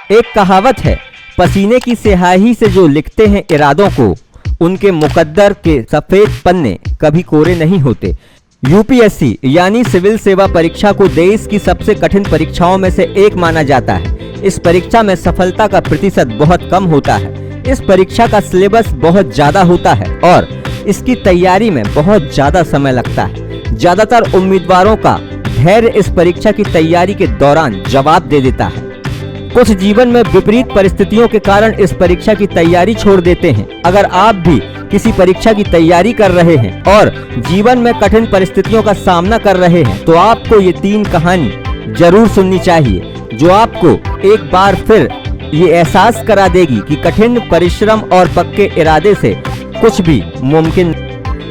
एक कहावत है, पसीने की स्याही से जो लिखते हैं इरादों को, उनके मुकद्दर के सफेद पन्ने कभी कोरे नहीं होते। यूपीएससी यानी सिविल सेवा परीक्षा को देश की सबसे कठिन परीक्षाओं में से एक माना जाता है। इस परीक्षा में सफलता का प्रतिशत बहुत कम होता है। इस परीक्षा का सिलेबस बहुत ज्यादा होता है और इसकी तैयारी में बहुत ज्यादा समय लगता है। ज्यादातर उम्मीदवारों का धैर्य इस परीक्षा की तैयारी के दौरान जवाब दे देता है। कुछ जीवन में विपरीत परिस्थितियों के कारण इस परीक्षा की तैयारी छोड़ देते हैं। अगर आप भी किसी परीक्षा की तैयारी कर रहे हैं और जीवन में कठिन परिस्थितियों का सामना कर रहे हैं, तो आपको ये 3 कहानी जरूर सुननी चाहिए, जो आपको एक बार फिर ये एहसास करा देगी कि कठिन परिश्रम और पक्के इरादे से कुछ भी मुमकिन।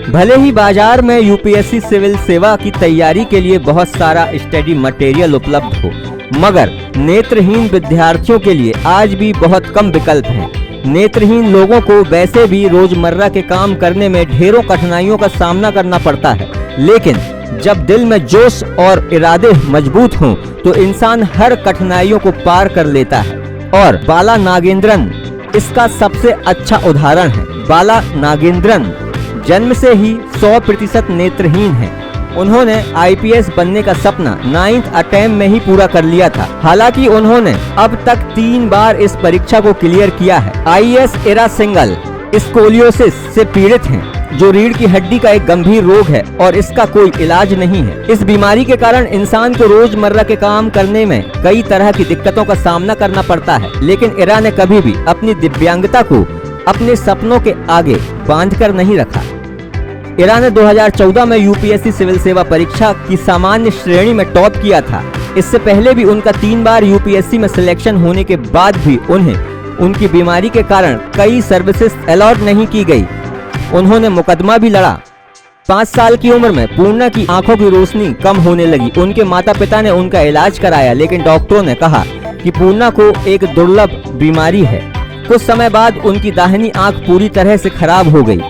भले ही बाजार में यूपीएससी सिविल सेवा की तैयारी के लिए बहुत सारा स्टडी मटेरियल उपलब्ध हो, मगर नेत्रहीन विद्यार्थियों के लिए आज भी बहुत कम विकल्प हैं। नेत्रहीन लोगों को वैसे भी रोजमर्रा के काम करने में ढेरों कठिनाइयों का सामना करना पड़ता है, लेकिन जब दिल में जोश और इरादे मजबूत हों तो इंसान हर कठिनाइयों को पार कर लेता है। और बाला नागेंद्रन इसका सबसे अच्छा उदाहरण है। बाला नागेंद्रन जन्म से ही 100% नेत्रहीन है। उन्होंने आईपीएस बनने का सपना 9th अटेम्प्ट में ही पूरा कर लिया था। हालांकि उन्होंने अब तक 3 बार इस परीक्षा को क्लियर किया है। आईएएस एरा सिंगल स्कोलियोसिस से पीड़ित हैं, जो रीढ़ की हड्डी का एक गंभीर रोग है और इसका कोई इलाज नहीं है। इस बीमारी के कारण इंसान को रोजमर्रा के काम करने में कई तरह की दिक्कतों का सामना करना पड़ता है, लेकिन एरा ने कभी भी अपनी दिव्यांगता को अपने सपनों के आगे बांधकर नहीं रखा। एरा ने 2014 में यूपीएससी सिविल सेवा परीक्षा की सामान्य श्रेणी में टॉप किया था। इससे पहले भी उनका 3 बार यूपीएससी में सिलेक्शन होने के बाद भी उन्हें उनकी बीमारी के कारण कई सर्विसेज अलॉट नहीं की गई। उन्होंने मुकदमा भी लड़ा। 5 साल की उम्र में पूर्णा की आंखों की रोशनी कम होने लगी। उनके माता पिता ने उनका इलाज कराया, लेकिन डॉक्टरों ने कहा कि पूर्णा को एक दुर्लभ बीमारी है। कुछ समय बाद उनकी दाहिनी आंख पूरी तरह से खराब हो गई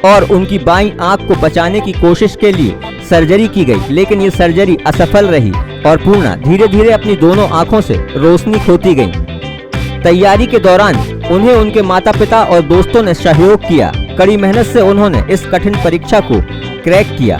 और उनकी बाईं आंख को बचाने की कोशिश के लिए सर्जरी की गई, लेकिन ये सर्जरी असफल रही और पूर्णा धीरे धीरे अपनी दोनों आंखों से रोशनी खोती गई। तैयारी के दौरान उन्हें उनके माता पिता और दोस्तों ने सहयोग किया। कड़ी मेहनत से उन्होंने इस कठिन परीक्षा को क्रैक किया।